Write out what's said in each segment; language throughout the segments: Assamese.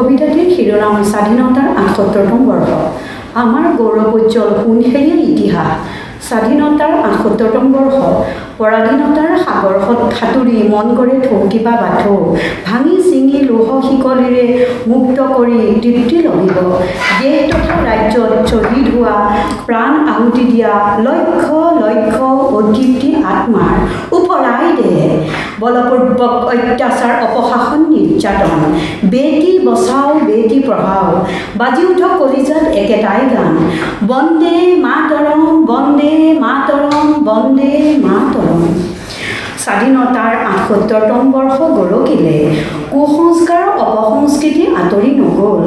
কবিতাটিৰ শিৰোনাম স্বাধীনতাৰ ৭৮তম বৰ্ষ। আমাৰ গৌৰবোজ্জ্বল সোণসেৰীয়া ইতিহাস। স্বাধীনতাৰ ৭৮তম বৰ্ষ। পৰাধীনতাৰ সাগৰত সাঁতুৰি মন কৰে থৌকিবা বাথৌ, ভাঙি চিঙি লোহ শিকলিৰে মুক্ত কৰি তৃপ্তি লভিব। দেশ তথা ৰাজ্যত শ্বহীদ হোৱা, প্ৰাণ আহুতি দিয়া লক্ষ লক্ষ অতৃপ্তি আত্মাৰ উপৰাই দে বলপূৰ্বক অত্যাচাৰ, অপশাসন, নিৰ্যাতন। বেটি বচাও বেটি পঢ়াও, বাজি উঠক কলিজাত একেটাই গান, বন্দে মাতৰম বন্দে মাতৰম বন্দে মাতৰম। স্বাধীনতাৰ ৭৮তম বৰ্ষ গৰকিলে, কুসংস্কাৰ অপসংস্কৃতি আঁতৰি নগ'ল।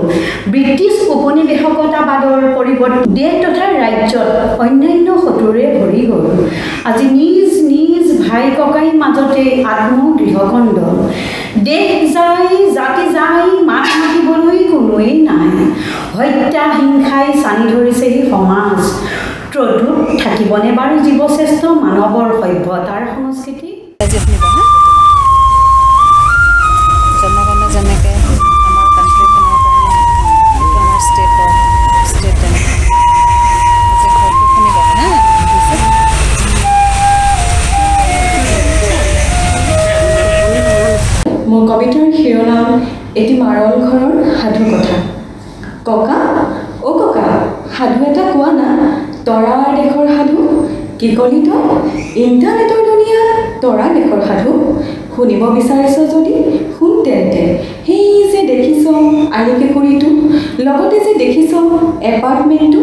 ব্ৰিটিছ উপনিৱেশিকতাবাদৰ পৰিৱৰ্তে দেশ তথা ৰাজ্যত অন্যান্য শত্ৰুৰে ভৰি গ'ল। আজি নিজ নিজ ভাই ককাই মাজতে আত্মগৃহকণ্ড। দেশ যায় জাতি যায়, মাত মাতিবলৈ কোনোৱেই নাই। হত্যা হিংসাই চানি ধৰিছেহি সমাজ। ত্ৰদূত থাকিবনে বাৰু জীৱশ্ৰেষ্ঠ মানৱৰ সভ্যতাৰ সংস্কৃতি? জনগণে যেনেকৈ আমাৰ কাণ্ট্ৰিখনৰ কাৰণে এইটো আমাৰ ষ্টেটৰ ষ্টেট আজি ঘৰটো শুনিব হা। মোৰ কবিতাৰ শিৰোনাম এটি মাৰল ঘৰৰ সাধু কথা। ককা অ' ককা, সাধু এটা কোৱা না, তৰা দেশৰ সাধু। কি কলি তই? ইণ্টাৰনেটৰ দুনিয়াত তৰা দেশৰ সাধু। শুনিব বিচাৰিছ যদি শুন তেন্তে। সেই যে দেখিছ আলিকেকুৰিটো, লগতে যে দেখিছ এপাৰ্টমেণ্টটো,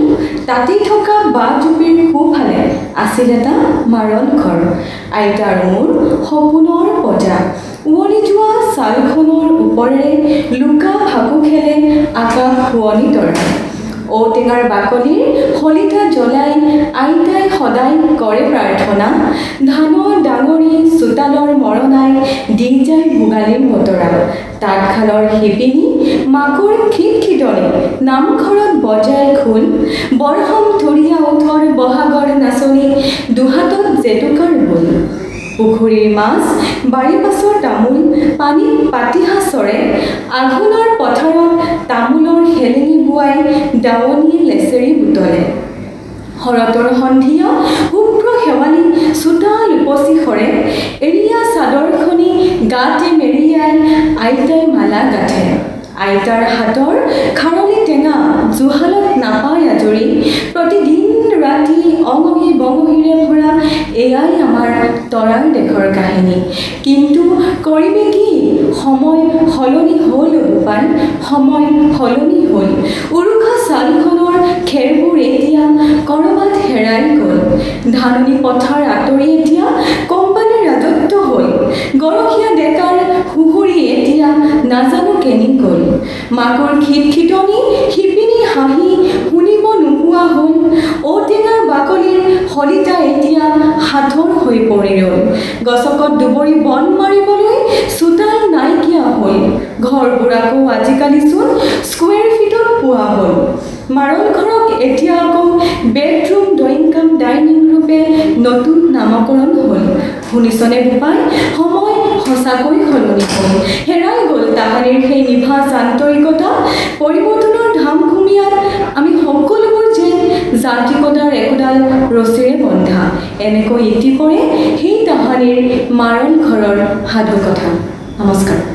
তাতেই থকা বা জুপিৰ সোঁফালে আছিল এটা মাৰল ঘৰ। আইতাৰ মোৰ সপোনৰ পজা। উৱনি যোৱা ছালখনৰ ওপৰেৰে লুকা ভাকু খেলে আকাশ শুৱনি তৰা। ঔটেঙাৰ বাকলিৰ শলিতা জ্বলাই আইতাই সদায় কৰে প্ৰাৰ্থনা। ধানৰ ডাঙৰি চোতালৰ মৰণাই দি যায় ভোগালীৰ বতৰা। তাঁতশালৰ শিপিনী মাকৰ খিটখিটনি নামঘৰত বজাই খোল। বৰষম ধুৰীয়া ওঠৰ বহাগৰ নাচনি, দুহাতত জেতুকাৰ বোল। পুখুৰীৰ মাছ, বাৰী পাছৰ তামোল, পানীত পাতিহাঁহ চৰে। আঘোণৰ পথাৰত তামোলৰ হেলেঙি বোৱাই দাৱনীয়ে লেচেৰি বুটলে। শৰতৰ সন্ধিয়া শুভ্ৰ শেৱালি চোতাল উপচি সৰে। এৰিয়া চাদৰখনি গাতে মেৰিয়াই আইতাই মালা গাঁঠে। আইতাৰ হাতৰ খাৰলি টেঙা জুহালত নাপায় আজৰি। প্ৰতিদিন ৰাতি অঙহী বঙহীৰে ভৰা এয়াই আমাৰ তৰাৰ দেশৰ কাহিনী। কিন্তু কৰিবি কি, সময় সলনি হ'ল গোপাল, সময় সলনি হ'ল। উৰুখা ছালখনৰ খেৰবোৰ এতিয়া ক'ৰবাত হেৰাই গ'ল। ধাননি পথাৰ আঁতৰি এতিয়া কোম্পানীৰ ৰাজত্ব হ'ল। গৰখীয়া ডেকাৰ সুহুৰি এতিয়া নাজানো কেনি গ'ল। মাকৰ খিটখিটনি শিপিনী হাঁহি শুনিব নোপোৱা হ'ল। ঔটেঙাৰ বাকলিৰ শলিতা এতিয়া সাঁথৰ হৈ পৰি ৰ'ল। গছকত দুবৰি বন মাৰিবলৈ চোতাল নাইকিয়া হ'ল। ঘৰবোৰ আকৌ আজিকালিচোন স্কুৱেৰ ফিটত পোৱা হ'ল। মাৰল ঘৰক এতিয়া আকৌ বেডৰুম ড্ৰয়িং কাম ডাইনিং ৰূপে নতুন নামকৰণ হ'ল। শুনিছনে বোপাই, সময় সঁচাকৈ সলনি হ'ল। হেৰাই গ'ল তাহানিৰ সেই নিভাঁজ আন্তৰিকতা। পৰিৱৰ্তনৰ ধামখুমীয়াত আমি সকলোবোৰ যেন যান্ত্ৰিকতাৰ একোডাল ৰছীৰে বন্ধা। এনেকৈ ইতি পৰে সেই তাহানিৰ মাৰল ঘৰৰ সাধু কথা। নমস্কাৰ।